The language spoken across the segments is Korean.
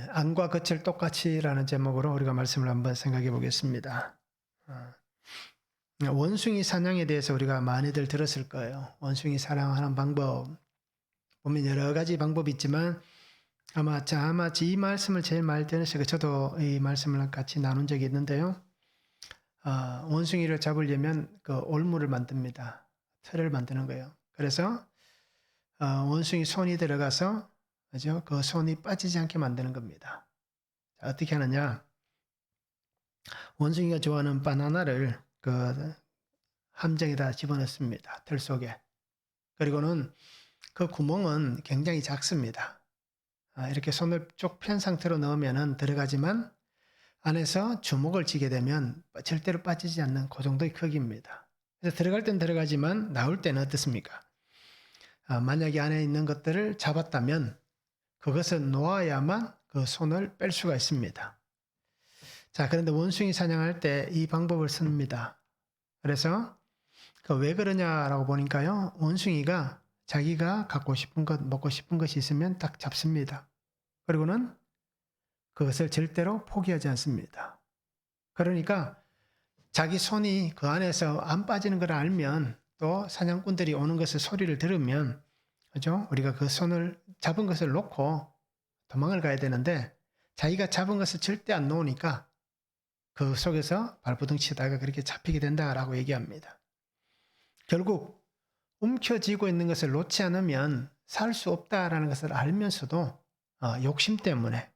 안과 겉을 똑같이라는 제목으로 우리가 말씀을 한번 생각해 보겠습니다. 원숭이 사냥에 대해서 우리가 많이들 들었을 거예요. 원숭이 사냥하는 방법 보면 여러 가지 방법이 있지만 아마 이 말씀을 제일 많이 들으시고 저도 이 말씀을 같이 나눈 적이 있는데요. 원숭이를 잡으려면 그 올무를 만듭니다. 틀을 만드는 거예요. 그래서 원숭이 손이 들어가서 그죠? 그 손이 빠지지 않게 만드는 겁니다. 자, 어떻게 하느냐? 원숭이가 좋아하는 바나나를 그 함정에다 집어넣습니다. 틀 속에. 그리고는 그 구멍은 굉장히 작습니다. 이렇게 손을 쭉 편 상태로 넣으면 들어가지만 안에서 주먹을 쥐게 되면 절대로 빠지지 않는 그 정도의 크기입니다. 그래서 들어갈 땐 들어가지만 나올 때는 어떻습니까? 만약에 안에 있는 것들을 잡았다면 그것을 놓아야만 그 손을 뺄 수가 있습니다. 자, 그런데 원숭이 사냥할 때 이 방법을 씁니다. 그래서 왜 그러냐라고 보니까요. 원숭이가 자기가 갖고 싶은 것, 먹고 싶은 것이 있으면 딱 잡습니다. 그리고는 그것을 절대로 포기하지 않습니다. 그러니까 자기 손이 그 안에서 안 빠지는 걸 알면 또 사냥꾼들이 오는 것을 소리를 들으면 그죠? 우리가 그 손을 잡은 것을 놓고 도망을 가야 되는데 자기가 잡은 것을 절대 안 놓으니까 그 속에서 발버둥 치다가 그렇게 잡히게 된다라고 얘기합니다. 결국 움켜쥐고 있는 것을 놓지 않으면 살 수 없다라는 것을 알면서도 욕심 때문에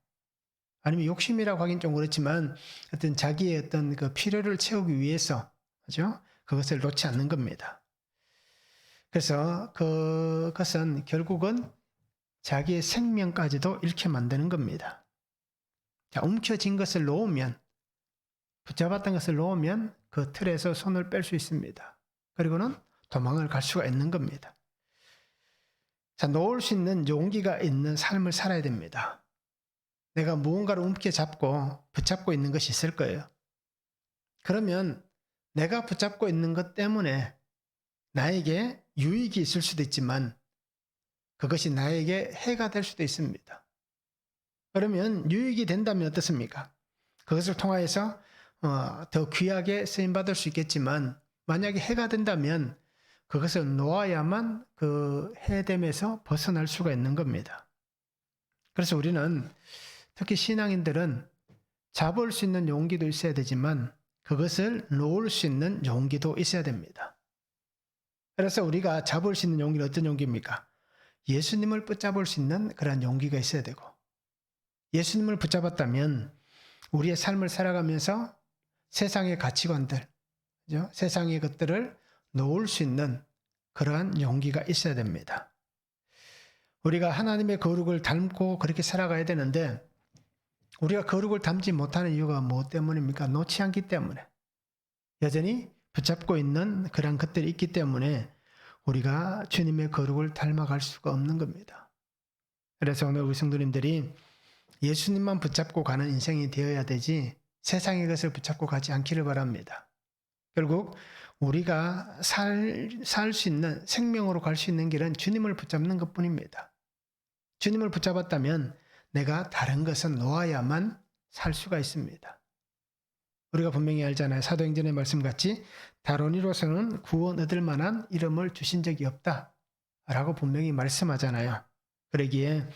아니면 욕심이라고 하긴 좀 그렇지만 어떤 자기의 어떤 그 필요를 채우기 위해서 그죠? 그것을 놓지 않는 겁니다. 그래서 그것은 결국은 자기의 생명까지도 잃게 만드는 겁니다. 자, 움켜쥔 것을 놓으면 붙잡았던 것을 놓으면 그 틀에서 손을 뺄 수 있습니다. 그리고는 도망을 갈 수가 있는 겁니다. 자, 놓을 수 있는 용기가 있는 삶을 살아야 됩니다. 내가 무언가를 움켜잡고 붙잡고 있는 것이 있을 거예요. 그러면 내가 붙잡고 있는 것 때문에 나에게 유익이 있을 수도 있지만 그것이 나에게 해가 될 수도 있습니다. 그러면 유익이 된다면 어떻습니까? 그것을 통하여서 더 귀하게 쓰임받을 수 있겠지만 만약에 해가 된다면 그것을 놓아야만 그 해됨에서 벗어날 수가 있는 겁니다. 그래서 우리는 특히 신앙인들은 잡을 수 있는 용기도 있어야 되지만 그것을 놓을 수 있는 용기도 있어야 됩니다. 그래서 우리가 잡을 수 있는 용기는 어떤 용기입니까? 예수님을 붙잡을 수 있는 그런 용기가 있어야 되고 예수님을 붙잡았다면 우리의 삶을 살아가면서 세상의 가치관들, 그죠? 세상의 것들을 놓을 수 있는 그러한 용기가 있어야 됩니다. 우리가 하나님의 거룩을 닮고 그렇게 살아가야 되는데 우리가 거룩을 닮지 못하는 이유가 무엇 때문입니까? 놓지 않기 때문에. 여전히 붙잡고 있는 그런 것들이 있기 때문에 우리가 주님의 거룩을 닮아갈 수가 없는 겁니다. 그래서 오늘 우리 성도님들이 예수님만 붙잡고 가는 인생이 되어야 되지 세상의 것을 붙잡고 가지 않기를 바랍니다. 결국 우리가 살 수 있는 생명으로 갈 수 있는 길은 주님을 붙잡는 것뿐입니다. 주님을 붙잡았다면 내가 다른 것은 놓아야만 살 수가 있습니다. 우리가 분명히 알잖아요. 사도행전의 말씀같이 다론이로서는 구원 얻을 만한 이름을 주신 적이 없다 라고 분명히 말씀하잖아요. 그러기에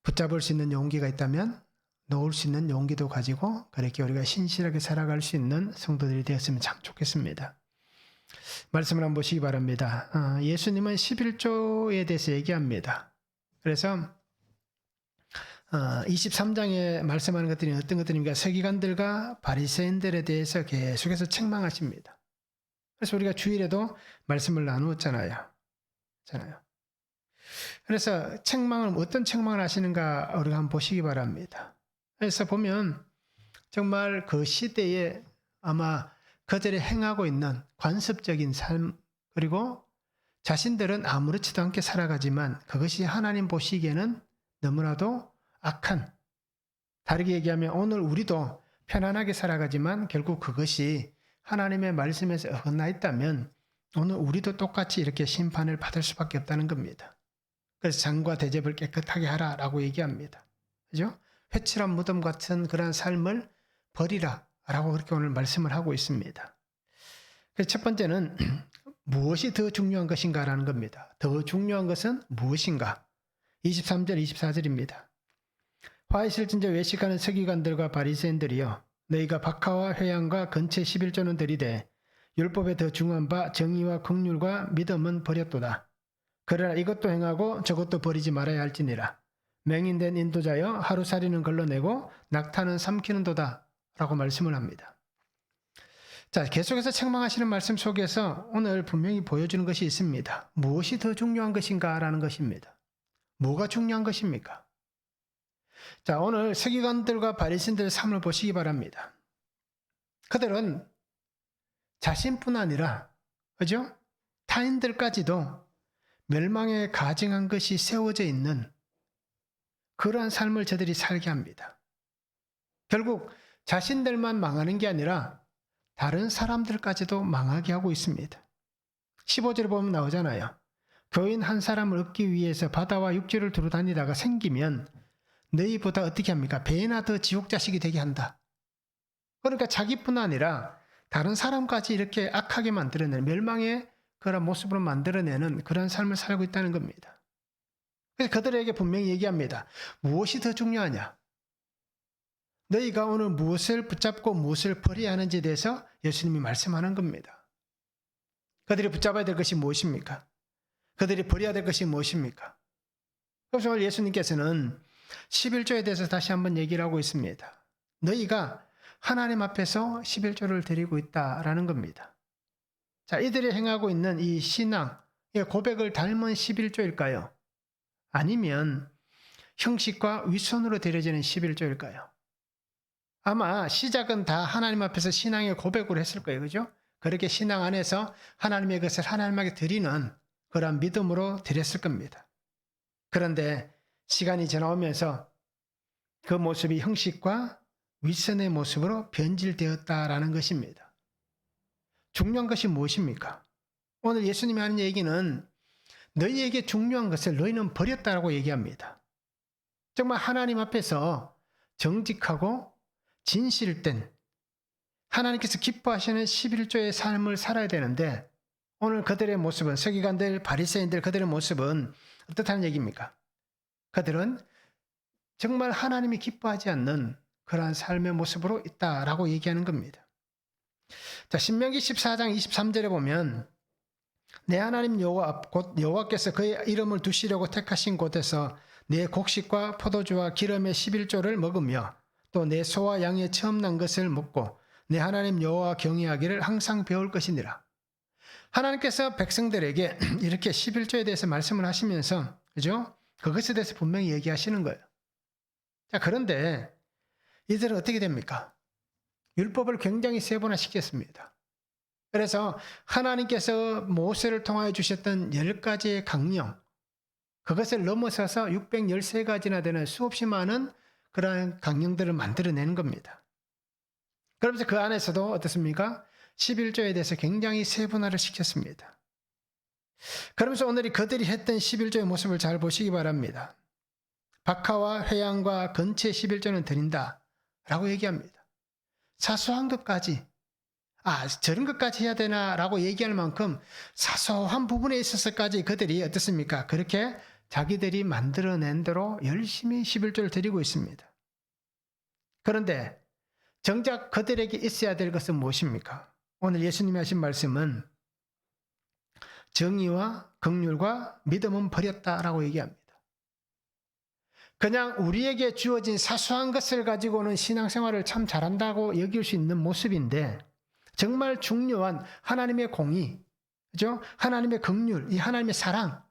붙잡을 수 있는 용기가 있다면 놓을 수 있는 용기도 가지고 그렇게 우리가 신실하게 살아갈 수 있는 성도들이 되었으면 참 좋겠습니다. 말씀을 한번 보시기 바랍니다. 예수님은 11조에 대해서 얘기합니다. 그래서 23장에 말씀하는 것들이 어떤 것들입니까? 서기관들과 바리새인들에 대해서 계속해서 책망하십니다. 그래서 우리가 주일에도 말씀을 나누었잖아요. 그래서 책망을 어떤 책망을 하시는가 우리가 한번 보시기 바랍니다. 그래서 보면 정말 그 시대에 아마 그들이 행하고 있는 관습적인 삶 그리고 자신들은 아무렇지도 않게 살아가지만 그것이 하나님 보시기에는 너무나도 악한, 다르게 얘기하면 오늘 우리도 편안하게 살아가지만 결국 그것이 하나님의 말씀에서 어긋나 있다면 오늘 우리도 똑같이 이렇게 심판을 받을 수밖에 없다는 겁니다. 그래서 장과 대접을 깨끗하게 하라라고 얘기합니다. 그죠? 회칠한 무덤 같은 그러한 삶을 버리라 라고 그렇게 오늘 말씀을 하고 있습니다. 그래서 첫 번째는 무엇이 더 중요한 것인가라는 겁니다. 더 중요한 것은 무엇인가? 23절 24절입니다. 화 있을 진저 외식하는 서기관들과 바리새인들이여 너희가 박하와 회양과 건체 11조는 들이되 율법에 더 중요한 바 정의와 긍휼과 믿음은 버렸도다. 그러나 이것도 행하고 저것도 버리지 말아야 할지니라. 맹인된 인도자여 하루살이는 걸러내고 낙타는 삼키는도다 라고 말씀을 합니다. 자, 계속해서 책망하시는 말씀 속에서 오늘 분명히 보여주는 것이 있습니다. 무엇이 더 중요한 것인가 라는 것입니다. 뭐가 중요한 것입니까? 자, 오늘 서기관들과 바리새인들의 삶을 보시기 바랍니다. 그들은 자신뿐 아니라, 그죠? 타인들까지도 멸망에 가증한 것이 세워져 있는 그러한 삶을 저들이 살게 합니다. 결국 자신들만 망하는 게 아니라 다른 사람들까지도 망하게 하고 있습니다. 15절에 보면 나오잖아요. 교인 한 사람을 얻기 위해서 바다와 육지를 두루 다니다가 생기면 너희보다 어떻게 합니까? 배나 더 지옥 자식이 되게 한다. 그러니까 자기뿐 아니라 다른 사람까지 이렇게 악하게 만들어내는 멸망의 그런 모습으로 만들어내는 그런 삶을 살고 있다는 겁니다. 그래서 그들에게 분명히 얘기합니다. 무엇이 더 중요하냐? 너희가 오늘 무엇을 붙잡고 무엇을 버려야 하는지에 대해서 예수님이 말씀하는 겁니다. 그들이 붙잡아야 될 것이 무엇입니까? 그들이 버려야 될 것이 무엇입니까? 그래서 오늘 예수님께서는 11조에 대해서 다시 한번 얘기를 하고 있습니다. 너희가 하나님 앞에서 11조를 드리고 있다라는 겁니다. 자, 이들이 행하고 있는 이 신앙, 이 고백을 닮은 11조일까요? 아니면 형식과 윗선으로 드려지는 11조일까요? 아마 시작은 다 하나님 앞에서 신앙의 고백으로 했을 거예요. 그죠? 그렇게 신앙 안에서 하나님의 것을 하나님에게 드리는 그런 믿음으로 드렸을 겁니다. 그런데 시간이 지나오면서 그 모습이 형식과 윗선의 모습으로 변질되었다라는 것입니다. 중요한 것이 무엇입니까? 오늘 예수님이 하는 얘기는 너희에게 중요한 것을 너희는 버렸다라고 얘기합니다. 정말 하나님 앞에서 정직하고 진실된 하나님께서 기뻐하시는 11조의 삶을 살아야 되는데 오늘 그들의 모습은 서기관들, 바리새인들 그들의 모습은 어떻다는 얘기입니까? 그들은 정말 하나님이 기뻐하지 않는 그러한 삶의 모습으로 있다라고 얘기하는 겁니다. 자, 신명기 14장 23절에 보면 내 하나님 여호와 곧 여호와께서 그의 이름을 두시려고 택하신 곳에서 내 곡식과 포도주와 기름의 11조를 먹으며 또 내 소와 양의 처음 난 것을 먹고 내 하나님 여호와 경외하기를 항상 배울 것이니라. 하나님께서 백성들에게 이렇게 11조에 대해서 말씀을 하시면서 그죠? 그것에 대해서 분명히 얘기하시는 거예요. 자, 그런데 이들은 어떻게 됩니까? 율법을 굉장히 세분화시켰습니다. 그래서 하나님께서 모세를 통하여 주셨던 10가지의 강령, 그것을 넘어서서 613가지나 되는 수없이 많은 그러한 강령들을 만들어내는 겁니다. 그러면서 그 안에서도 어떻습니까? 11조에 대해서 굉장히 세분화를 시켰습니다. 그러면서 오늘 그들이 했던 11조의 모습을 잘 보시기 바랍니다. 박하와 회양과 건체 11조는 드린다 라고 얘기합니다. 사소한 것까지 저런 것까지 해야 되나 라고 얘기할 만큼 사소한 부분에 있어서까지 그들이 어떻습니까? 그렇게 자기들이 만들어낸 대로 열심히 11조를 드리고 있습니다. 그런데 정작 그들에게 있어야 될 것은 무엇입니까? 오늘 예수님이 하신 말씀은 정의와 긍휼과 믿음은 버렸다라고 얘기합니다. 그냥 우리에게 주어진 사소한 것을 가지고는 신앙생활을 참 잘한다고 여길 수 있는 모습인데 정말 중요한 하나님의 공의, 그죠? 하나님의 긍휼, 이 하나님의 사랑,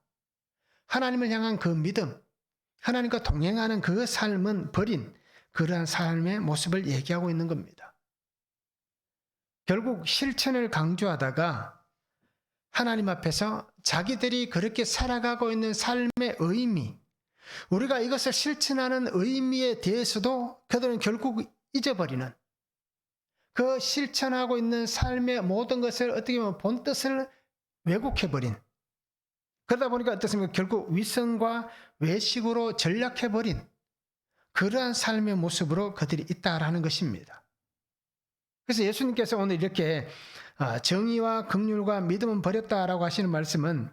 하나님을 향한 그 믿음, 하나님과 동행하는 그 삶은 버린 그러한 삶의 모습을 얘기하고 있는 겁니다. 결국 실천을 강조하다가 하나님 앞에서 자기들이 그렇게 살아가고 있는 삶의 의미, 우리가 이것을 실천하는 의미에 대해서도 그들은 결국 잊어버리는 그 실천하고 있는 삶의 모든 것을 어떻게 보면 본뜻을 왜곡해버린, 그러다 보니까 어떻습니까? 결국 위선과 외식으로 전락해버린 그러한 삶의 모습으로 그들이 있다라는 것입니다. 그래서 예수님께서 오늘 이렇게 정의와 긍휼과 믿음은 버렸다라고 하시는 말씀은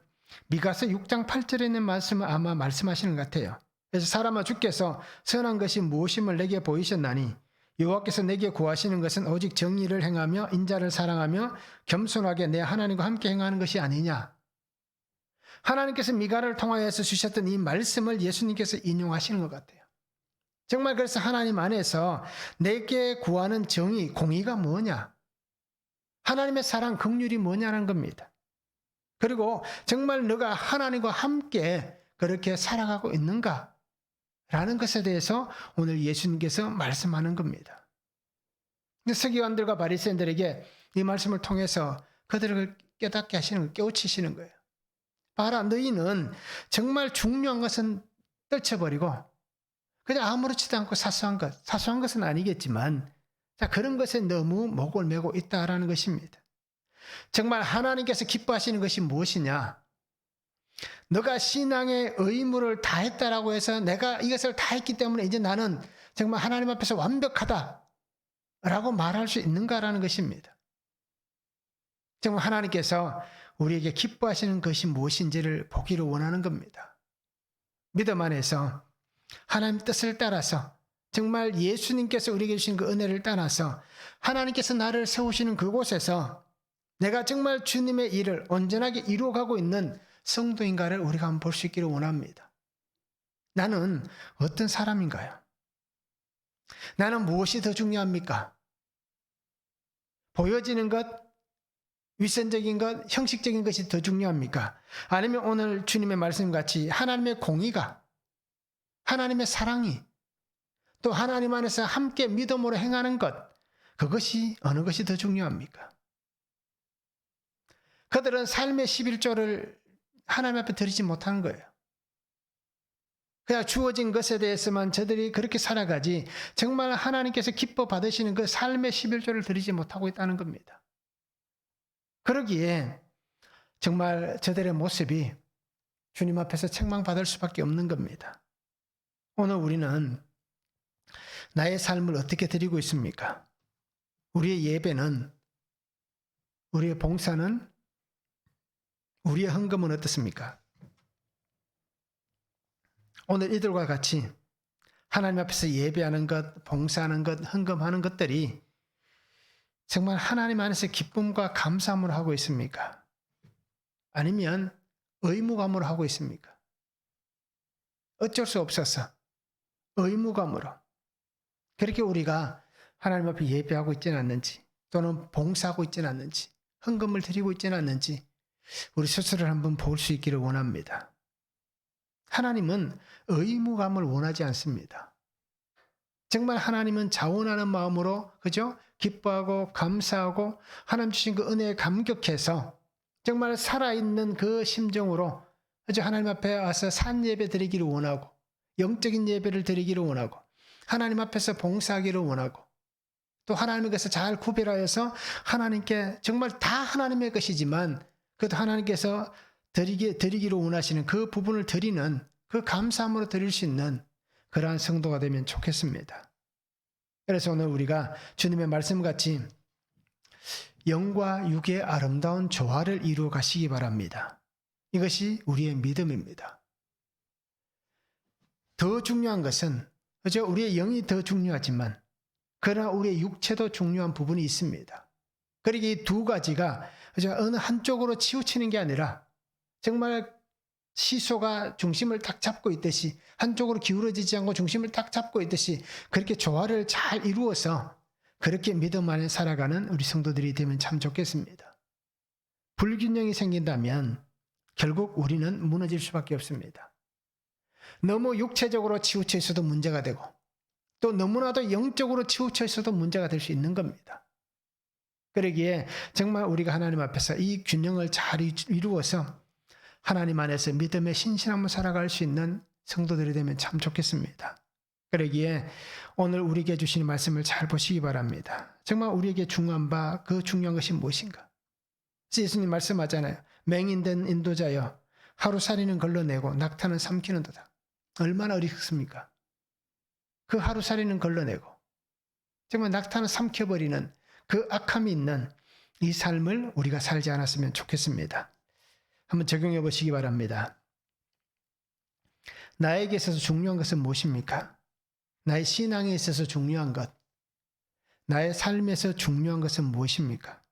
미가서 6장 8절에 있는 말씀을 아마 말씀하시는 것 같아요. 그래서 사람아 주께서 선한 것이 무엇임을 내게 보이셨나니 여호와께서 내게 구하시는 것은 오직 정의를 행하며 인자를 사랑하며 겸손하게 내 하나님과 함께 행하는 것이 아니냐. 하나님께서 미가를 통하여서 주셨던 이 말씀을 예수님께서 인용하시는 것 같아요. 정말 그래서 하나님 안에서 내게 구하는 정의, 공의가 뭐냐? 하나님의 사랑, 긍휼이 뭐냐는 겁니다. 그리고 정말 너가 하나님과 함께 그렇게 살아가고 있는가? 라는 것에 대해서 오늘 예수님께서 말씀하는 겁니다. 서기관들과 바리새인들에게 이 말씀을 통해서 그들을 깨닫게 하시는, 깨우치시는 거예요. 봐라, 너희는 정말 중요한 것은 떨쳐버리고 그냥 아무렇지도 않고 사소한 것은 아니겠지만 그런 것에 너무 목을 메고 있다라는 것입니다. 정말 하나님께서 기뻐하시는 것이 무엇이냐? 너가 신앙의 의무를 다했다라고 해서 내가 이것을 다 했기 때문에 이제 나는 정말 하나님 앞에서 완벽하다라고 말할 수 있는가라는 것입니다. 정말 하나님께서 우리에게 기뻐하시는 것이 무엇인지를 보기를 원하는 겁니다. 믿음 안에서 하나님 뜻을 따라서 정말 예수님께서 우리에게 주신 그 은혜를 따라서 하나님께서 나를 세우시는 그곳에서 내가 정말 주님의 일을 온전하게 이루어가고 있는 성도인가를 우리가 한번 볼 수 있기를 원합니다. 나는 어떤 사람인가요? 나는 무엇이 더 중요합니까? 보여지는 것, 위선적인 것, 형식적인 것이 더 중요합니까? 아니면 오늘 주님의 말씀같이 하나님의 공의가, 하나님의 사랑이, 또 하나님 안에서 함께 믿음으로 행하는 것, 그것이 어느 것이 더 중요합니까? 그들은 삶의 11조를 하나님 앞에 드리지 못하는 거예요. 그냥 주어진 것에 대해서만 저들이 그렇게 살아가지 정말 하나님께서 기뻐 받으시는 그 삶의 11조를 드리지 못하고 있다는 겁니다. 그러기에 정말 저들의 모습이 주님 앞에서 책망받을 수밖에 없는 겁니다. 오늘 우리는 나의 삶을 어떻게 드리고 있습니까? 우리의 예배는, 우리의 봉사는, 우리의 헌금은 어떻습니까? 오늘 이들과 같이 하나님 앞에서 예배하는 것, 봉사하는 것, 헌금하는 것들이 정말 하나님 안에서 기쁨과 감사함으로 하고 있습니까? 아니면 의무감으로 하고 있습니까? 어쩔 수 없어서 의무감으로 그렇게 우리가 하나님 앞에 예배하고 있지는 않는지, 또는 봉사하고 있지는 않는지, 헌금을 드리고 있지는 않는지 우리 스스로를 한번 볼 수 있기를 원합니다. 하나님은 의무감을 원하지 않습니다. 정말 하나님은 자원하는 마음으로, 그죠? 기뻐하고 감사하고 하나님 주신 그 은혜에 감격해서 정말 살아있는 그 심정으로, 그죠? 하나님 앞에 와서 산 예배 드리기를 원하고, 영적인 예배를 드리기를 원하고, 하나님 앞에서 봉사하기를 원하고, 또 하나님께서 잘 구별하여서 하나님께 정말 다 하나님의 것이지만 그래도 하나님께서 드리기를 원하시는 그 부분을 드리는, 그 감사함으로 드릴 수 있는 그러한 성도가 되면 좋겠습니다. 그래서 오늘 우리가 주님의 말씀같이 영과 육의 아름다운 조화를 이루어 가시기 바랍니다. 이것이 우리의 믿음입니다. 더 중요한 것은, 그죠? 우리의 영이 더 중요하지만 그러나 우리의 육체도 중요한 부분이 있습니다. 그러기 이 두 가지가 어느 한쪽으로 치우치는 게 아니라 정말 시소가 중심을 딱 잡고 있듯이, 한쪽으로 기울어지지 않고 중심을 딱 잡고 있듯이 그렇게 조화를 잘 이루어서 그렇게 믿음 안에 살아가는 우리 성도들이 되면 참 좋겠습니다. 불균형이 생긴다면 결국 우리는 무너질 수밖에 없습니다. 너무 육체적으로 치우쳐 있어도 문제가 되고, 또 너무나도 영적으로 치우쳐 있어도 문제가 될 수 있는 겁니다. 그러기에 정말 우리가 하나님 앞에서 이 균형을 잘 이루어서 하나님 안에서 믿음의 신실함을 살아갈 수 있는 성도들이 되면 참 좋겠습니다. 그러기에 오늘 우리에게 주시는 말씀을 잘 보시기 바랍니다. 정말 우리에게 중요한 그 중요한 것이 무엇인가? 예수님 말씀하잖아요. 맹인된 인도자여, 하루살이는 걸러내고 낙타는 삼키는도다. 얼마나 어리석습니까? 그 하루살이는 걸러내고 정말 낙타는 삼켜버리는 그 악함이 있는 이 삶을 우리가 살지 않았으면 좋겠습니다. 한번 적용해 보시기 바랍니다. 나에게 있어서 중요한 것은 무엇입니까? 나의 신앙에 있어서 중요한 것, 나의 삶에서 중요한 것은 무엇입니까?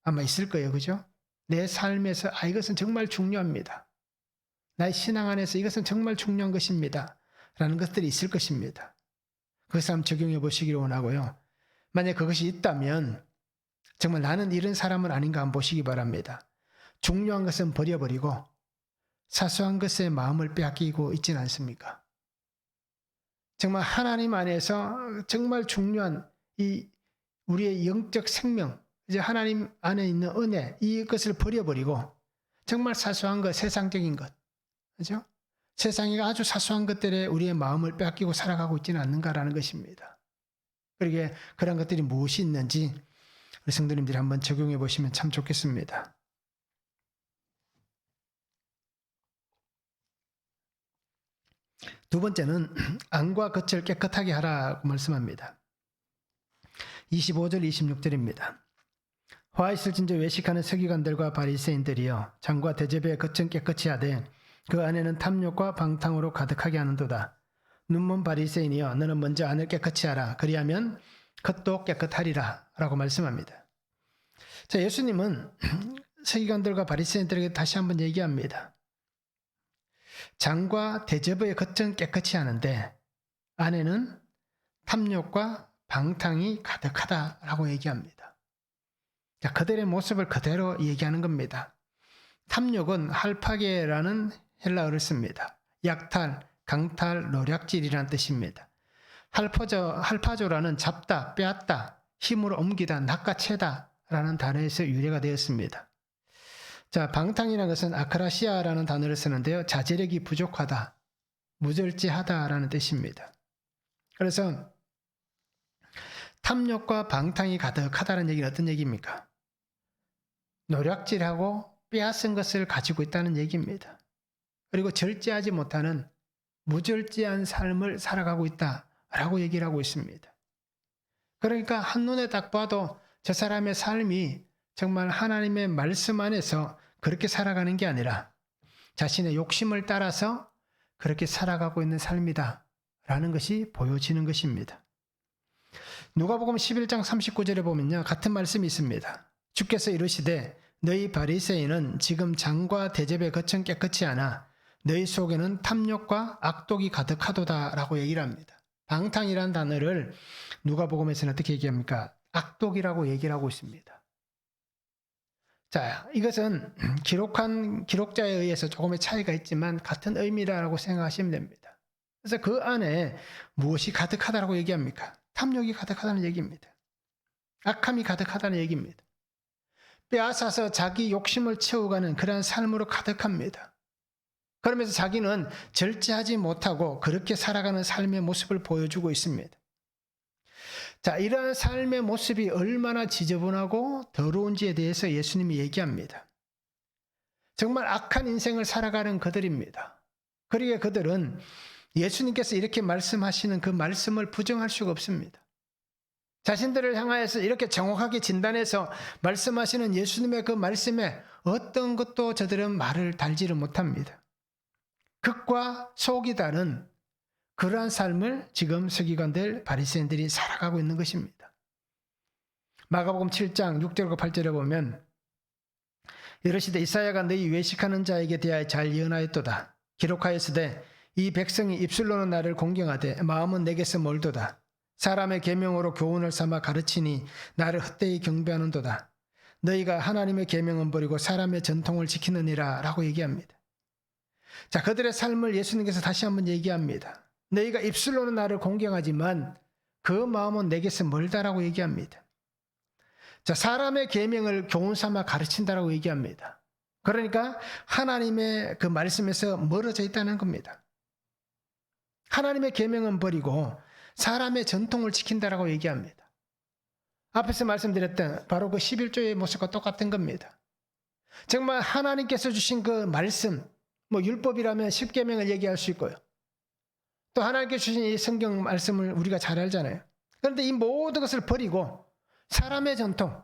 아마 있을 거예요. 그죠? 내 삶에서 이것은 정말 중요합니다. 나의 신앙 안에서 이것은 정말 중요한 것입니다. 라는 것들이 있을 것입니다. 그것을 한번 적용해 보시기를 원하고요. 만약 그것이 있다면 정말 나는 이런 사람은 아닌가 한번 보시기 바랍니다. 중요한 것은 버려버리고 사소한 것에 마음을 빼앗기고 있지는 않습니까? 정말 하나님 안에서 정말 중요한 이 우리의 영적 생명, 이제 하나님 안에 있는 은혜, 이것을 버려버리고 정말 사소한 것, 세상적인 것, 그죠? 세상에 아주 사소한 것들에 우리의 마음을 빼앗기고 살아가고 있지는 않는가라는 것입니다. 그러게 그런 것들이 무엇이 있는지 우리 성도님들이 한번 적용해 보시면 참 좋겠습니다. 두 번째는 안과 겉을 깨끗하게 하라고 말씀합니다. 25절 26절입니다. 화 있을진저 외식하는 서기관들과 바리새인들이여 장과 대접의 겉은 깨끗이 하되 그 안에는 탐욕과 방탕으로 가득하게 하는도다. 눈먼 바리새인이여 너는 먼저 안을 깨끗이 하라. 그리하면 겉도 깨끗하리라 라고 말씀합니다. 자, 예수님은 서기관들과 바리새인들에게 다시 한번 얘기합니다. 장과 대접의 겉은 깨끗이 하는데 안에는 탐욕과 방탕이 가득하다라고 얘기합니다. 자, 그들의 모습을 그대로 얘기하는 겁니다. 탐욕은 할파게라는 헬라어를 씁니다. 약탈, 강탈, 노략질이라는 뜻입니다. 할파조라는 잡다, 빼앗다, 힘으로 옮기다, 낚아채다 라는 단어에서 유래가 되었습니다. 자, 방탕이라는 것은 아크라시아라는 단어를 쓰는데요. 자제력이 부족하다, 무절제하다라는 뜻입니다. 그래서 탐욕과 방탕이 가득하다는 얘기는 어떤 얘기입니까? 노략질하고 빼앗은 것을 가지고 있다는 얘기입니다. 그리고 절제하지 못하는 무절제한 삶을 살아가고 있다라고 얘기를 하고 있습니다. 그러니까 한눈에 딱 봐도 저 사람의 삶이 정말 하나님의 말씀 안에서 그렇게 살아가는 게 아니라 자신의 욕심을 따라서 그렇게 살아가고 있는 삶이다 라는 것이 보여지는 것입니다. 누가복음 11장 39절에 보면요, 같은 말씀이 있습니다. 주께서 이르시되 너희 바리새인은 지금 장과 대접의 겉은 깨끗이 하나 너희 속에는 탐욕과 악독이 가득하도다 라고 얘기를 합니다. 방탕이라는 단어를 누가복음에서는 어떻게 얘기합니까? 악독이라고 얘기를 하고 있습니다. 자, 이것은 기록자에 의해서 조금의 차이가 있지만 같은 의미라고 생각하시면 됩니다. 그래서 그 안에 무엇이 가득하다라고 얘기합니까? 탐욕이 가득하다는 얘기입니다. 악함이 가득하다는 얘기입니다. 빼앗아서 자기 욕심을 채워가는 그러한 삶으로 가득합니다. 그러면서 자기는 절제하지 못하고 그렇게 살아가는 삶의 모습을 보여주고 있습니다. 자, 이러한 삶의 모습이 얼마나 지저분하고 더러운지에 대해서 예수님이 얘기합니다. 정말 악한 인생을 살아가는 그들입니다. 그러기에 그들은 예수님께서 이렇게 말씀하시는 그 말씀을 부정할 수가 없습니다. 자신들을 향하여서 이렇게 정확하게 진단해서 말씀하시는 예수님의 그 말씀에 어떤 것도 저들은 말을 달지를 못합니다. 극과 속이 다른 그러한 삶을 지금 서기관들, 바리새인들이 살아가고 있는 것입니다. 마가복음 7장 6절과 8절에 보면 이르시되 이사야가 너희 외식하는 자에게 대하여 잘 예언하였도다. 기록하였으되 이 백성이 입술로는 나를 공경하되 마음은 내게서 멀도다. 사람의 계명으로 교훈을 삼아 가르치니 나를 헛되이 경배하는도다. 너희가 하나님의 계명은 버리고 사람의 전통을 지키느니라 라고 얘기합니다. 자, 그들의 삶을 예수님께서 다시 한번 얘기합니다. 너희가 입술로는 나를 공경하지만 그 마음은 내게서 멀다라고 얘기합니다. 자, 사람의 계명을 교훈 삼아 가르친다라고 얘기합니다. 그러니까 하나님의 그 말씀에서 멀어져 있다는 겁니다. 하나님의 계명은 버리고 사람의 전통을 지킨다라고 얘기합니다. 앞에서 말씀드렸던 바로 그 11조의 모습과 똑같은 겁니다. 정말 하나님께서 주신 그 말씀, 율법이라면 10계명을 얘기할 수 있고요. 또 하나님께 주신 이 성경 말씀을 우리가 잘 알잖아요. 그런데 이 모든 것을 버리고 사람의 전통,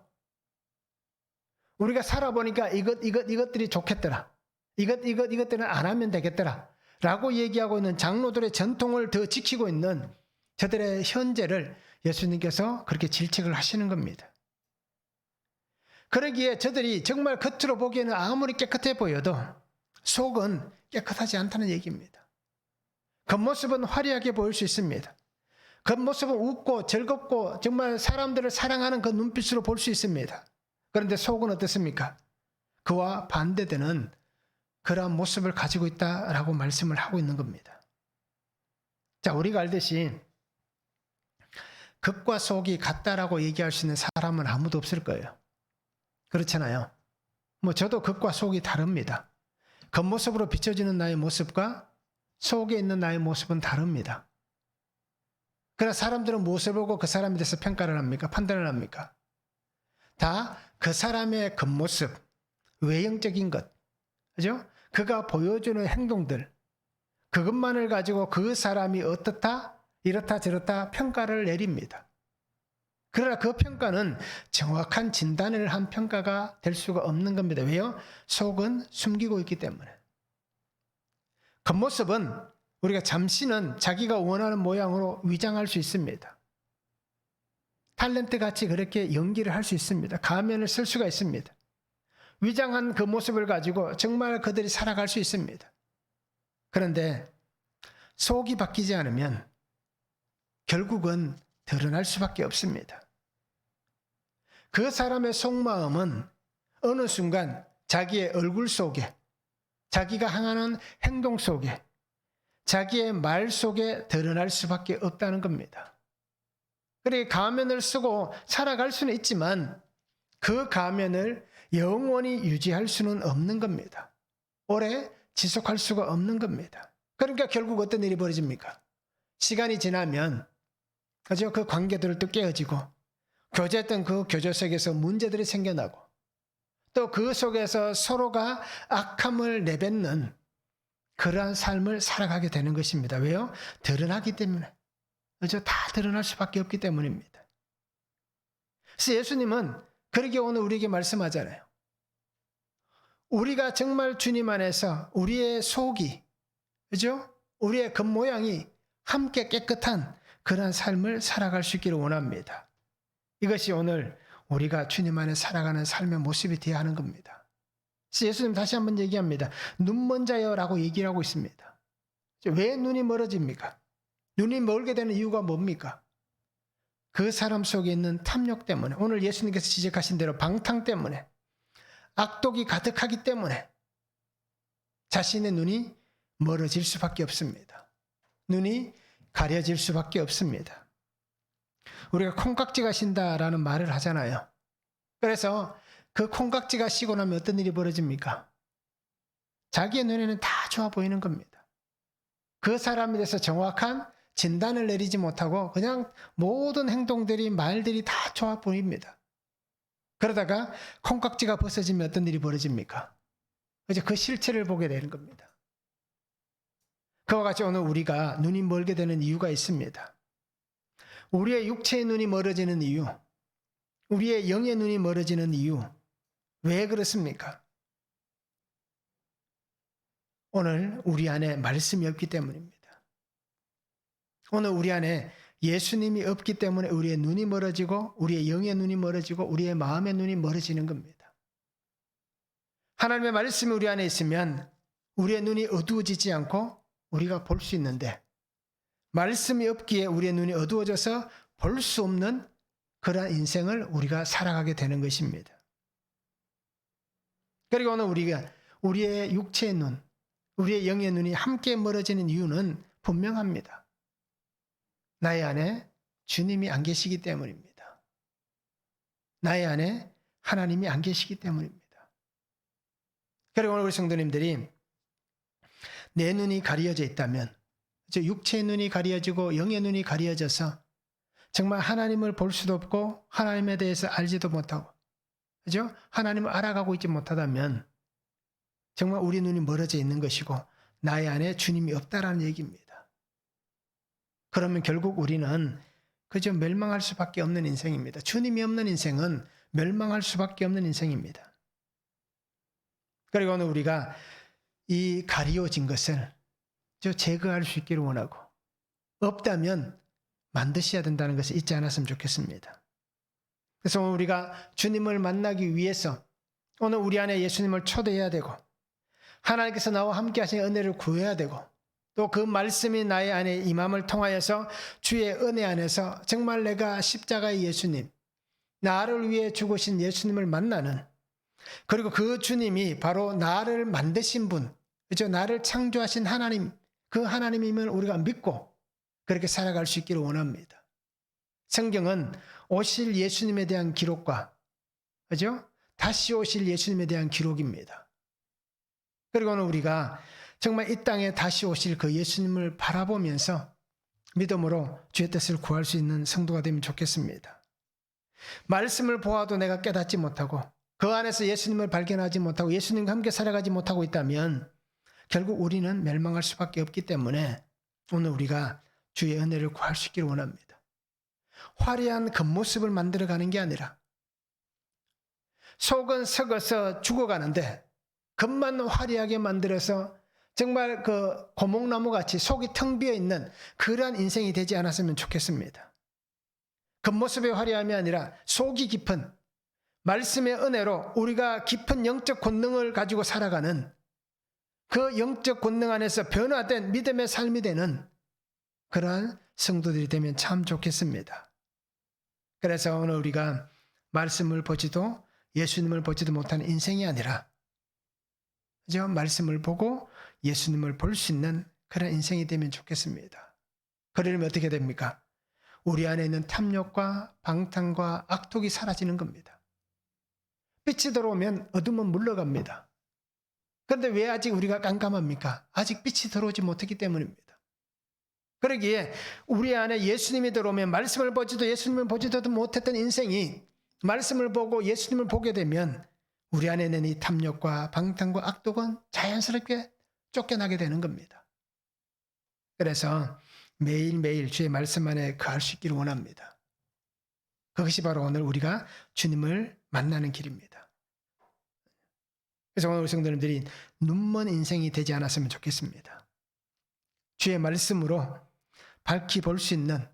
우리가 살아보니까 이것들이 좋겠더라. 이것들은 안 하면 되겠더라. 라고 얘기하고 있는 장로들의 전통을 더 지키고 있는 저들의 현재를 예수님께서 그렇게 질책을 하시는 겁니다. 그러기에 저들이 정말 겉으로 보기에는 아무리 깨끗해 보여도 속은 깨끗하지 않다는 얘기입니다. 겉모습은 화려하게 보일 수 있습니다. 겉모습은 웃고 즐겁고 정말 사람들을 사랑하는 그 눈빛으로 볼 수 있습니다. 그런데 속은 어떻습니까? 그와 반대되는 그러한 모습을 가지고 있다라고 말씀을 하고 있는 겁니다. 자, 우리가 알듯이 겉과 속이 같다라고 얘기할 수 있는 사람은 아무도 없을 거예요. 그렇잖아요. 저도 겉과 속이 다릅니다. 겉모습으로 비춰지는 나의 모습과 속에 있는 나의 모습은 다릅니다. 그러나 사람들은 무엇을 보고 그 사람에 대해서 평가를 합니까? 판단을 합니까? 다 그 사람의 겉모습, 외형적인 것, 그죠? 그가 보여주는 행동들, 그것만을 가지고 그 사람이 어떻다, 이렇다 저렇다 평가를 내립니다. 그러나 그 평가는 정확한 진단을 한 평가가 될 수가 없는 겁니다. 왜요? 속은 숨기고 있기 때문에. 겉모습은 우리가 잠시는 자기가 원하는 모양으로 위장할 수 있습니다. 탤런트 같이 그렇게 연기를 할 수 있습니다. 가면을 쓸 수가 있습니다. 위장한 그 모습을 가지고 정말 그들이 살아갈 수 있습니다. 그런데 속이 바뀌지 않으면 결국은 드러날 수밖에 없습니다. 그 사람의 속마음은 어느 순간 자기의 얼굴 속에, 자기가 행하는 행동 속에, 자기의 말 속에 드러날 수밖에 없다는 겁니다. 그래, 가면을 쓰고 살아갈 수는 있지만 그 가면을 영원히 유지할 수는 없는 겁니다. 오래 지속할 수가 없는 겁니다. 그러니까 결국 어떤 일이 벌어집니까? 시간이 지나면 그죠? 그 관계들을 또 깨어지고 교제했던 그 교제 속에서 문제들이 생겨나고 또 그 속에서 서로가 악함을 내뱉는 그러한 삶을 살아가게 되는 것입니다. 왜요? 드러나기 때문에. 그죠? 다 드러날 수밖에 없기 때문입니다. 그래서 예수님은 그렇게 오늘 우리에게 말씀하잖아요. 우리가 정말 주님 안에서 우리의 속이, 그죠? 우리의 겉모양이 함께 깨끗한 그런 삶을 살아갈 수 있기를 원합니다. 이것이 오늘 우리가 주님 안에 살아가는 삶의 모습이 되어야 하는 겁니다. 그래서 예수님 다시 한번 얘기합니다. 눈 먼 자여라고 얘기를 하고 있습니다. 왜 눈이 멀어집니까? 눈이 멀게 되는 이유가 뭡니까? 그 사람 속에 있는 탐욕 때문에, 오늘 예수님께서 지적하신 대로 방탕 때문에, 악독이 가득하기 때문에 자신의 눈이 멀어질 수밖에 없습니다. 눈이 가려질 수밖에 없습니다. 우리가 콩깍지가 신다라는 말을 하잖아요. 그래서 그 콩깍지가 시고 나면 어떤 일이 벌어집니까? 자기의 눈에는 다 좋아 보이는 겁니다. 그 사람에 대해서 정확한 진단을 내리지 못하고 그냥 모든 행동들이, 말들이 다 좋아 보입니다. 그러다가 콩깍지가 벗어지면 어떤 일이 벌어집니까? 이제 그 실체를 보게 되는 겁니다. 그와 같이 오늘 우리가 눈이 멀게 되는 이유가 있습니다. 우리의 육체의 눈이 멀어지는 이유, 우리의 영의 눈이 멀어지는 이유, 왜 그렇습니까? 오늘 우리 안에 말씀이 없기 때문입니다. 오늘 우리 안에 예수님이 없기 때문에 우리의 눈이 멀어지고 우리의 영의 눈이 멀어지고 우리의 마음의 눈이 멀어지는 겁니다. 하나님의 말씀이 우리 안에 있으면 우리의 눈이 어두워지지 않고 우리가 볼 수 있는데, 말씀이 없기에 우리의 눈이 어두워져서 볼 수 없는 그러한 인생을 우리가 살아가게 되는 것입니다. 그리고 오늘 우리가 우리의 육체의 눈, 우리의 영의 눈이 함께 멀어지는 이유는 분명합니다. 나의 안에 주님이 안 계시기 때문입니다. 나의 안에 하나님이 안 계시기 때문입니다. 그리고 오늘 우리 성도님들이 내 눈이 가려져 있다면, 육체의 눈이 가려지고 영의 눈이 가려져서 정말 하나님을 볼 수도 없고 하나님에 대해서 알지도 못하고, 그죠? 하나님을 알아가고 있지 못하다면 정말 우리 눈이 멀어져 있는 것이고 나의 안에 주님이 없다라는 얘기입니다. 그러면 결국 우리는 그저 멸망할 수밖에 없는 인생입니다. 주님이 없는 인생은 멸망할 수밖에 없는 인생입니다. 그리고 오늘 우리가 이 가리워진 것을 제거할 수 있기를 원하고, 없다면 만드셔야 된다는 것을 잊지 않았으면 좋겠습니다. 그래서 오늘 우리가 주님을 만나기 위해서 오늘 우리 안에 예수님을 초대해야 되고, 하나님께서 나와 함께 하신 은혜를 구해야 되고, 또 그 말씀이 나의 안에 임함을 통하여서 주의 은혜 안에서 정말 내가 십자가의 예수님, 나를 위해 죽으신 예수님을 만나는, 그리고 그 주님이 바로 나를 만드신 분, 그죠? 나를 창조하신 하나님, 그 하나님임을 우리가 믿고 그렇게 살아갈 수 있기를 원합니다. 성경은 오실 예수님에 대한 기록과, 그죠? 다시 오실 예수님에 대한 기록입니다. 그리고 오늘 우리가 정말 이 땅에 다시 오실 그 예수님을 바라보면서 믿음으로 주의 뜻을 구할 수 있는 성도가 되면 좋겠습니다. 말씀을 보아도 내가 깨닫지 못하고, 그 안에서 예수님을 발견하지 못하고 예수님과 함께 살아가지 못하고 있다면 결국 우리는 멸망할 수밖에 없기 때문에 오늘 우리가 주의 은혜를 구할 수 있기를 원합니다. 화려한 겉모습을 만들어가는 게 아니라, 속은 썩어서 죽어가는데 겉만 화려하게 만들어서 정말 그 고목나무같이 속이 텅 비어있는 그러한 인생이 되지 않았으면 좋겠습니다. 겉모습의 화려함이 아니라 속이 깊은 말씀의 은혜로 우리가 깊은 영적 권능을 가지고 살아가는, 그 영적 권능 안에서 변화된 믿음의 삶이 되는 그러한 성도들이 되면 참 좋겠습니다. 그래서 오늘 우리가 말씀을 보지도 예수님을 보지도 못하는 인생이 아니라, 그죠? 말씀을 보고 예수님을 볼 수 있는 그런 인생이 되면 좋겠습니다. 그러려면 어떻게 됩니까? 우리 안에 있는 탐욕과 방탕과 악독이 사라지는 겁니다. 빛이 들어오면 어둠은 물러갑니다. 그런데 왜 아직 우리가 깜깜합니까? 아직 빛이 들어오지 못했기 때문입니다. 그러기에 우리 안에 예수님이 들어오면 말씀을 보지도 예수님을 보지도 못했던 인생이 말씀을 보고 예수님을 보게 되면 우리 안에 있는 이 탐욕과 방탕과 악독은 자연스럽게 쫓겨나게 되는 겁니다. 그래서 매일매일 주의 말씀 안에 거할 수 있기를 원합니다. 그것이 바로 오늘 우리가 주님을 만나는 길입니다. 그래서 오늘 우리 성도님들이 눈먼 인생이 되지 않았으면 좋겠습니다. 주의 말씀으로 밝히 볼 수 있는,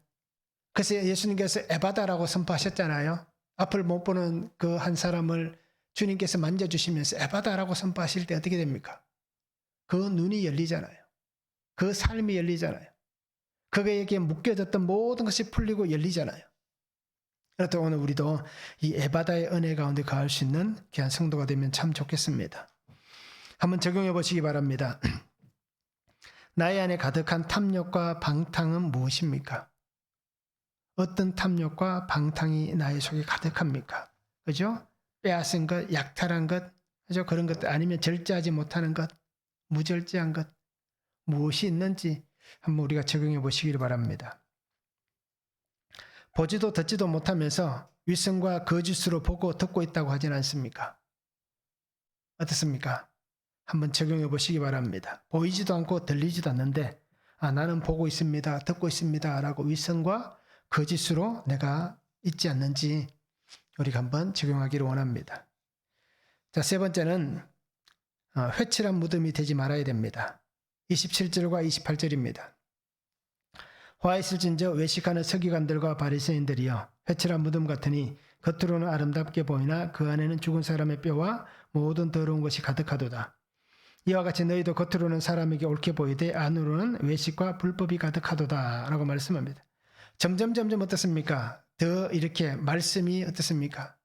그래서 예수님께서 에바다라고 선포하셨잖아요. 앞을 못 보는 그 한 사람을 주님께서 만져주시면서 에바다라고 선포하실 때 어떻게 됩니까? 그 눈이 열리잖아요. 그 삶이 열리잖아요. 그에게 묶여졌던 모든 것이 풀리고 열리잖아요. 그렇다고 오늘 우리도 이 에바다의 은혜 가운데 거할 수 있는 귀한 성도가 되면 참 좋겠습니다. 한번 적용해 보시기 바랍니다. 나의 안에 가득한 탐욕과 방탕은 무엇입니까? 어떤 탐욕과 방탕이 나의 속에 가득합니까? 그죠? 빼앗은 것, 약탈한 것, 그죠? 그런 것들, 아니면 절제하지 못하는 것, 무절제한 것, 무엇이 있는지 한번 우리가 적용해 보시기를 바랍니다. 보지도 듣지도 못하면서 위선과 거짓으로 보고 듣고 있다고 하진 않습니까? 어떻습니까? 한번 적용해 보시기 바랍니다. 보이지도 않고 들리지도 않는데 나는 보고 있습니다, 듣고 있습니다 라고 위선과 거짓으로 내가 있지 않는지 우리가 한번 적용하기를 원합니다. 자, 세 번째는 회칠한 무덤이 되지 말아야 됩니다. 27절과 28절입니다. 화 있을진저 외식하는 서기관들과 바리새인들이여, 회칠한 무덤 같으니 겉으로는 아름답게 보이나 그 안에는 죽은 사람의 뼈와 모든 더러운 것이 가득하도다. 이와 같이 너희도 겉으로는 사람에게 옳게 보이되 안으로는 외식과 불법이 가득하도다 라고 말씀합니다. 점점 어떻습니까? 더 이렇게 말씀이 어떻습니까?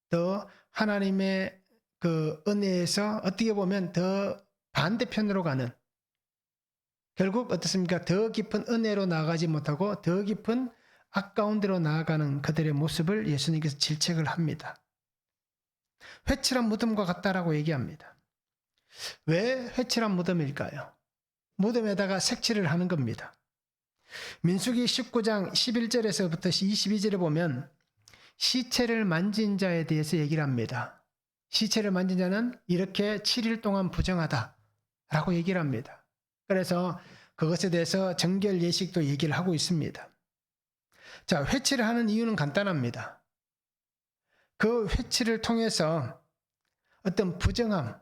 더 하나님의 그 은혜에서 어떻게 보면 더 반대편으로 가는, 결국 어떻습니까? 더 깊은 은혜로 나아가지 못하고 더 깊은 아까운 데로 나아가는 그들의 모습을 예수님께서 질책을 합니다. 회칠한 무덤과 같다라고 얘기합니다. 왜 회칠한 무덤일까요? 무덤에다가 색칠을 하는 겁니다. 민수기 19장 11절에서부터 22절에 보면 시체를 만진 자에 대해서 얘기를 합니다. 시체를 만진 자는 이렇게 7일 동안 부정하다 라고 얘기를 합니다. 그래서 그것에 대해서 정결 예식도 얘기를 하고 있습니다. 자, 회치를 하는 이유는 간단합니다. 그 회치를 통해서 어떤 부정함,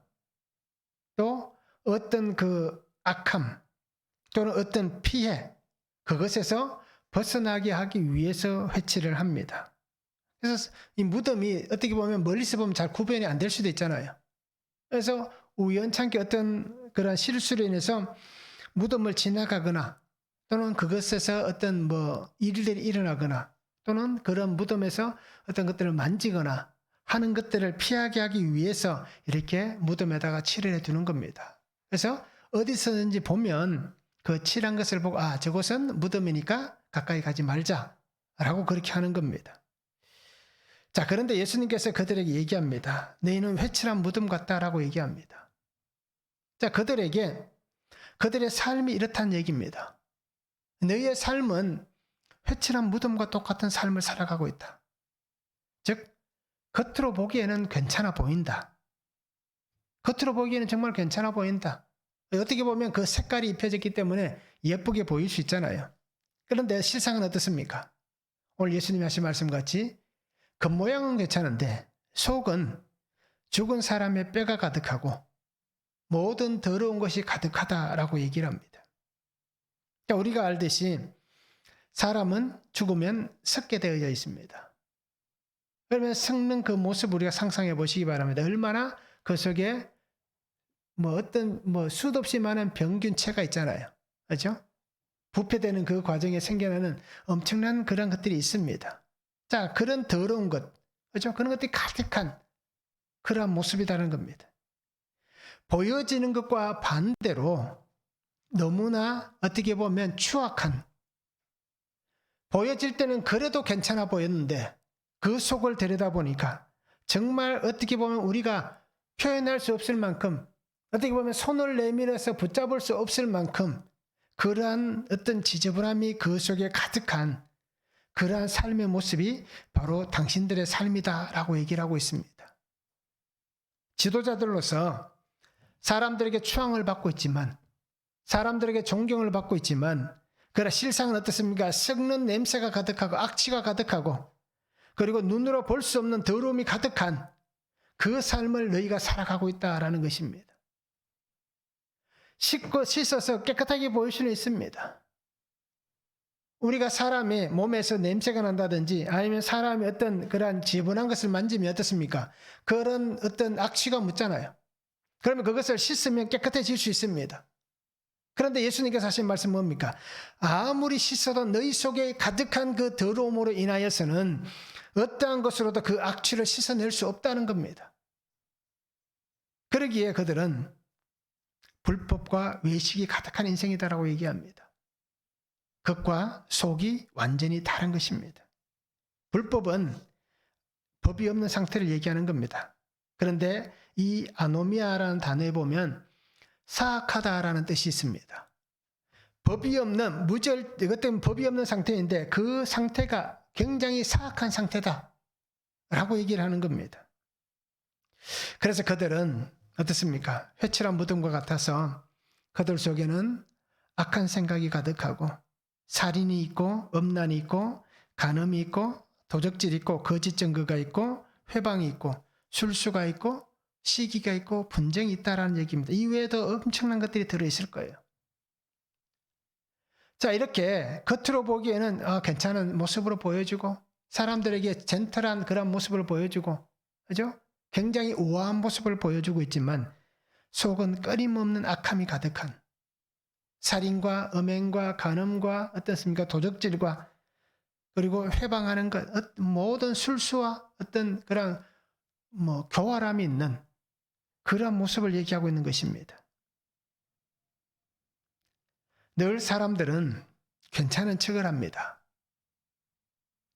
또 어떤 그 악함, 또는 어떤 피해, 그것에서 벗어나게 하기 위해서 회치를 합니다. 그래서 이 무덤이 어떻게 보면 멀리서 보면 잘 구분이 안 될 수도 있잖아요. 그래서 우연찮게 어떤 그런 실수로 인해서 무덤을 지나가거나 또는 그것에서 어떤 일들이 일어나거나 또는 그런 무덤에서 어떤 것들을 만지거나 하는 것들을 피하게 하기 위해서 이렇게 무덤에다가 칠을 해두는 겁니다. 그래서 어디서든지 보면 그 칠한 것을 보고 저곳은 무덤이니까 가까이 가지 말자라고 그렇게 하는 겁니다. 자, 그런데 예수님께서 그들에게 얘기합니다. 너희는 회칠한 무덤 같다라고 얘기합니다. 자, 그들에게 그들의 삶이 이렇다는 얘기입니다. 너희의 삶은 회칠한 무덤과 똑같은 삶을 살아가고 있다. 즉, 겉으로 보기에는 괜찮아 보인다. 겉으로 보기에는 정말 괜찮아 보인다. 어떻게 보면 그 색깔이 입혀졌기 때문에 예쁘게 보일 수 있잖아요. 그런데 실상은 어떻습니까? 오늘 예수님이 하신 말씀같이 겉모양은 괜찮은데 속은 죽은 사람의 뼈가 가득하고 모든 더러운 것이 가득하다라고 얘기를 합니다. 그러니까 우리가 알듯이 사람은 죽으면 썩게 되어져 있습니다. 그러면 썩는 그 모습 우리가 상상해 보시기 바랍니다. 얼마나 그 속에 수도 없이 많은 병균체가 있잖아요. 그렇죠? 부패되는 그 과정에 생겨나는 엄청난 그런 것들이 있습니다. 자, 그런 더러운 것, 그렇죠? 그런 것들이 가득한 그런 모습이라는 겁니다. 보여지는 것과 반대로 너무나 어떻게 보면 추악한, 보여질 때는 그래도 괜찮아 보였는데 그 속을 들여다보니까 정말 어떻게 보면 우리가 표현할 수 없을 만큼, 어떻게 보면 손을 내밀어서 붙잡을 수 없을 만큼 그러한 어떤 지저분함이 그 속에 가득한 그러한 삶의 모습이 바로 당신들의 삶이다라고 얘기를 하고 있습니다. 지도자들로서 사람들에게 추앙을 받고 있지만, 사람들에게 존경을 받고 있지만, 그러나 실상은 어떻습니까? 썩는 냄새가 가득하고 악취가 가득하고 그리고 눈으로 볼 수 없는 더러움이 가득한 그 삶을 너희가 살아가고 있다라는 것입니다. 씻고 씻어서 깨끗하게 보일 수는 있습니다. 우리가 사람의 몸에서 냄새가 난다든지 아니면 사람이 어떤 그러한 지저분한 것을 만지면 어떻습니까? 그런 어떤 악취가 묻잖아요. 그러면 그것을 씻으면 깨끗해질 수 있습니다. 그런데 예수님께서 하신 말씀 뭡니까? 아무리 씻어도 너희 속에 가득한 그 더러움으로 인하여서는 어떠한 것으로도 그 악취를 씻어낼 수 없다는 겁니다. 그러기에 그들은 불법과 외식이 가득한 인생이다라고 얘기합니다. 겉과 속이 완전히 다른 것입니다. 불법은 법이 없는 상태를 얘기하는 겁니다. 그런데 이 아노미아라는 단어에 보면 사악하다라는 뜻이 있습니다. 법이 없는 이것 법이 없는 상태인데 그 상태가 굉장히 사악한 상태다 라고 얘기를 하는 겁니다. 그래서 그들은 어떻습니까? 회칠한 무덤과 같아서 그들 속에는 악한 생각이 가득하고 살인이 있고 음란이 있고 간음이 있고 도적질이 있고 거짓 증거가 있고 회방이 있고 술수가 있고 시기가 있고 분쟁이 있다라는 얘기입니다. 이 외에도 엄청난 것들이 들어있을 거예요. 자, 이렇게 겉으로 보기에는 괜찮은 모습으로 보여주고 사람들에게 젠틀한 그런 모습을 보여주고, 그죠? 굉장히 우아한 모습을 보여주고 있지만 속은 끊임없는 악함이 가득한 살인과 음행과 간음과 어떻습니까? 도적질과 그리고 회방하는 것, 모든 술수와 어떤 그런 교활함이 있는 그런 모습을 얘기하고 있는 것입니다. 늘 사람들은 괜찮은 척을 합니다.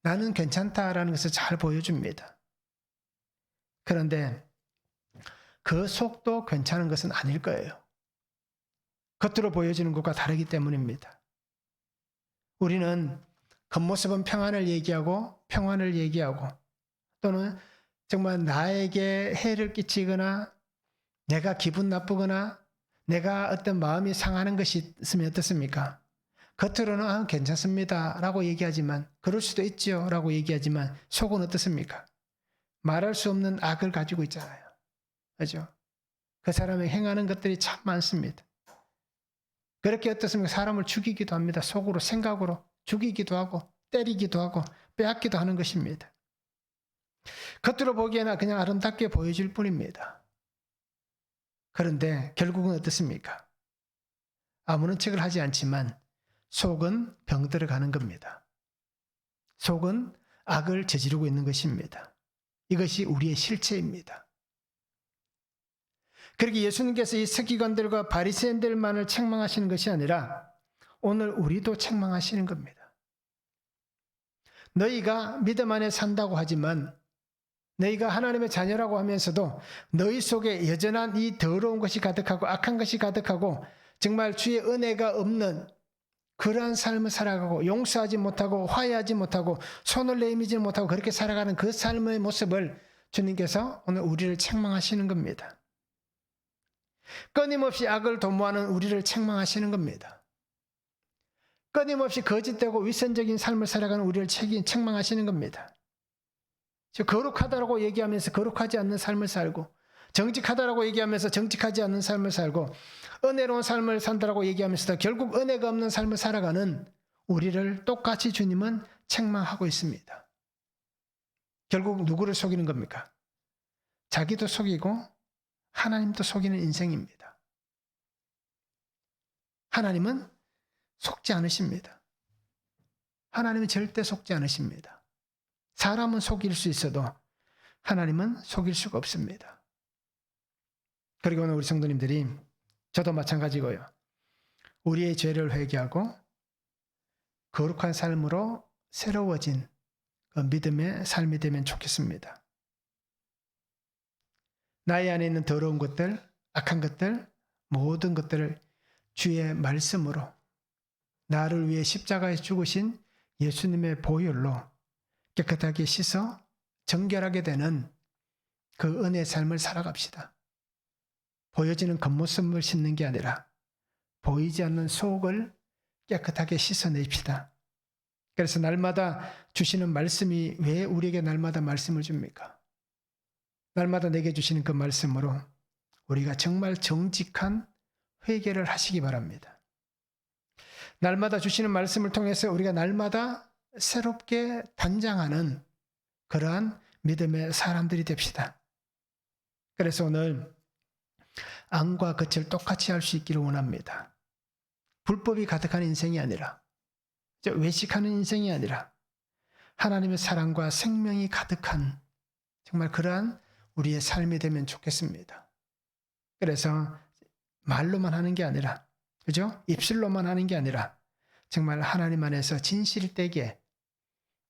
나는 괜찮다라는 것을 잘 보여줍니다. 그런데 그 속도 괜찮은 것은 아닐 거예요. 겉으로 보여지는 것과 다르기 때문입니다. 우리는 겉모습은 평안을 얘기하고 평안을 얘기하고 또는 정말 나에게 해를 끼치거나 내가 기분 나쁘거나 내가 어떤 마음이 상하는 것이 있으면 어떻습니까? 겉으로는 괜찮습니다 라고 얘기하지만, 그럴 수도 있지요 라고 얘기하지만 속은 어떻습니까? 말할 수 없는 악을 가지고 있잖아요. 그죠? 그 사람이 행하는 것들이 참 많습니다. 그렇게 어떻습니까? 사람을 죽이기도 합니다. 속으로, 생각으로 죽이기도 하고 때리기도 하고 빼앗기도 하는 것입니다. 겉으로 보기에는 그냥 아름답게 보여질 뿐입니다. 그런데 결국은 어떻습니까? 아무런 척을 하지 않지만 속은 병들어 가는 겁니다. 속은 악을 저지르고 있는 것입니다. 이것이 우리의 실체입니다. 그렇게 예수님께서 이 서기관들과 바리새인들만을 책망하시는 것이 아니라 오늘 우리도 책망하시는 겁니다. 너희가 믿음 안에 산다고 하지만, 너희가 하나님의 자녀라고 하면서도 너희 속에 여전한 이 더러운 것이 가득하고 악한 것이 가득하고 정말 주의 은혜가 없는 그러한 삶을 살아가고 용서하지 못하고 화해하지 못하고 손을 내밀지 못하고 그렇게 살아가는 그 삶의 모습을 주님께서 오늘 우리를 책망하시는 겁니다. 끊임없이 악을 도모하는 우리를 책망하시는 겁니다. 끊임없이 거짓되고 위선적인 삶을 살아가는 우리를 책망하시는 겁니다. 거룩하다라고 얘기하면서 거룩하지 않는 삶을 살고, 정직하다라고 얘기하면서 정직하지 않는 삶을 살고, 은혜로운 삶을 산다라고 얘기하면서도 결국 은혜가 없는 삶을 살아가는 우리를 똑같이 주님은 책망하고 있습니다. 결국 누구를 속이는 겁니까? 자기도 속이고 하나님도 속이는 인생입니다. 하나님은 속지 않으십니다. 하나님은 절대 속지 않으십니다. 사람은 속일 수 있어도 하나님은 속일 수가 없습니다. 그리고 오늘 우리 성도님들이, 저도 마찬가지고요, 우리의 죄를 회개하고 거룩한 삶으로 새로워진 그 믿음의 삶이 되면 좋겠습니다. 나의 안에 있는 더러운 것들, 악한 것들, 모든 것들을 주의 말씀으로, 나를 위해 십자가에 죽으신 예수님의 보혈로 깨끗하게 씻어 정결하게 되는 그 은혜의 삶을 살아갑시다. 보여지는 겉모습을 씻는 게 아니라 보이지 않는 속을 깨끗하게 씻어냅시다. 그래서 날마다 주시는 말씀이 왜 우리에게 날마다 말씀을 줍니까? 날마다 내게 주시는 그 말씀으로 우리가 정말 정직한 회개를 하시기 바랍니다. 날마다 주시는 말씀을 통해서 우리가 날마다 새롭게 단장하는 그러한 믿음의 사람들이 됩시다. 그래서 오늘 안과 겉을 똑같이 할 수 있기를 원합니다. 불법이 가득한 인생이 아니라, 외식하는 인생이 아니라 하나님의 사랑과 생명이 가득한 정말 그러한 우리의 삶이 되면 좋겠습니다. 그래서 말로만 하는 게 아니라, 그죠? 입술로만 하는 게 아니라 정말 하나님 안에서 진실되게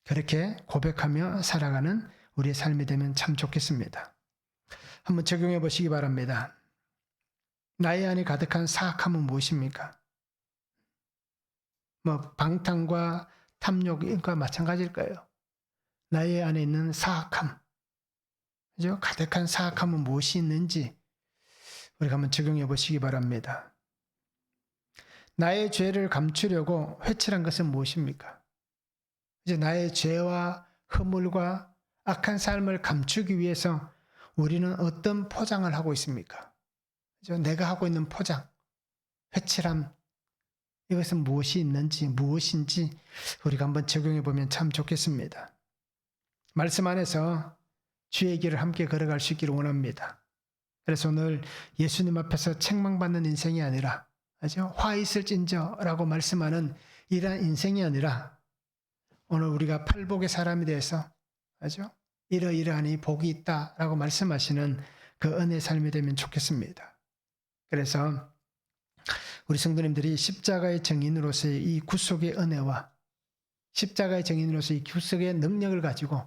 그렇게 고백하며 살아가는 우리의 삶이 되면 참 좋겠습니다. 한번 적용해 보시기 바랍니다. 나의 안에 가득한 사악함은 무엇입니까? 방탕과 탐욕과 마찬가지일까요? 나의 안에 있는 사악함, 그죠? 가득한 사악함은 무엇이 있는지 우리가 한번 적용해 보시기 바랍니다. 나의 죄를 감추려고 회칠한 것은 무엇입니까? 이제 나의 죄와 허물과 악한 삶을 감추기 위해서 우리는 어떤 포장을 하고 있습니까? 그죠? 내가 하고 있는 포장, 회칠함, 이것은 무엇이 있는지, 무엇인지 우리가 한번 적용해 보면 참 좋겠습니다. 말씀 안에서 주의 길을 함께 걸어갈 수 있기를 원합니다. 그래서 오늘 예수님 앞에서 책망받는 인생이 아니라, 그죠? 화 있을진저라고 말씀하는 이러한 인생이 아니라 오늘 우리가 팔복의 사람이 돼서, 그죠? 이러이러하니 복이 있다라고 말씀하시는 그 은혜의 삶이 되면 좋겠습니다. 그래서 우리 성도님들이 십자가의 증인으로서의 이 구속의 은혜와 십자가의 증인으로서의 이 구속의 능력을 가지고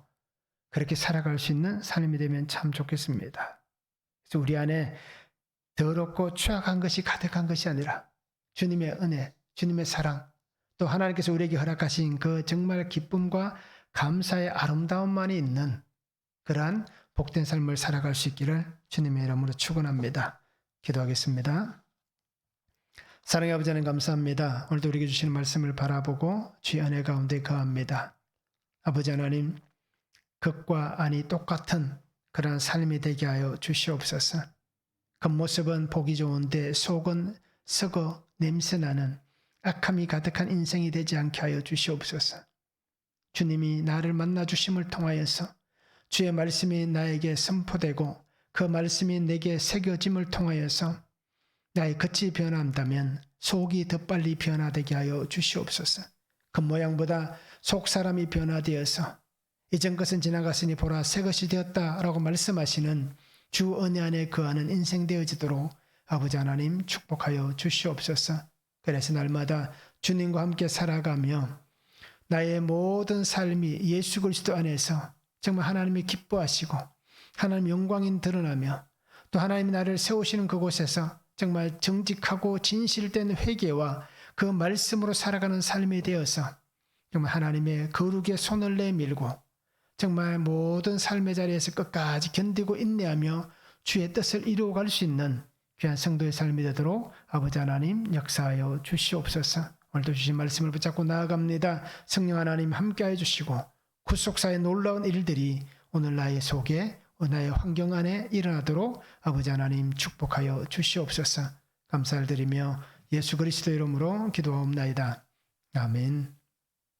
그렇게 살아갈 수 있는 삶이 되면 참 좋겠습니다. 그래서 우리 안에 더럽고 추악한 것이 가득한 것이 아니라 주님의 은혜, 주님의 사랑, 또 하나님께서 우리에게 허락하신 그 정말 기쁨과 감사의 아름다움만이 있는 그러한 복된 삶을 살아갈 수 있기를 주님의 이름으로 축원합니다. 기도하겠습니다. 사랑의 아버지 하나님 감사합니다. 오늘도 우리에게 주시는 말씀을 바라보고 주의 은혜 가운데 거합니다. 아버지 하나님, 극과 안이 똑같은 그러한 삶이 되게 하여 주시옵소서. 겉모습은 보기 좋은데 속은 썩어 냄새나는 악함이 가득한 인생이 되지 않게 하여 주시옵소서. 주님이 나를 만나 주심을 통하여서 주의 말씀이 나에게 선포되고 그 말씀이 내게 새겨짐을 통하여서 나의 겉이 변한다면 속이 더 빨리 변화되게 하여 주시옵소서. 겉모양보다 속사람이 변화되어서 이전 것은 지나갔으니 보라 새 것이 되었다라고 말씀하시는 주 은혜 안에 거하는 인생 되어지도록 아버지 하나님 축복하여 주시옵소서. 그래서 날마다 주님과 함께 살아가며 나의 모든 삶이 예수 그리스도 안에서 정말 하나님이 기뻐하시고 하나님 영광이 드러나며 또 하나님이 나를 세우시는 그곳에서 정말 정직하고 진실된 회개와 그 말씀으로 살아가는 삶이 되어서 정말 하나님의 거룩에 손을 내밀고 정말 모든 삶의 자리에서 끝까지 견디고 인내하며 주의 뜻을 이루어갈 수 있는 귀한 성도의 삶이 되도록 아버지 하나님 역사하여 주시옵소서. 오늘도 주신 말씀을 붙잡고 나아갑니다. 성령 하나님 함께해 주시고 구속사의 놀라운 일들이 오늘 나의 속에 나의 환경 안에 일어나도록 아버지 하나님 축복하여 주시옵소서. 감사를 드리며 예수 그리스도 이름으로 기도하옵나이다. 아멘.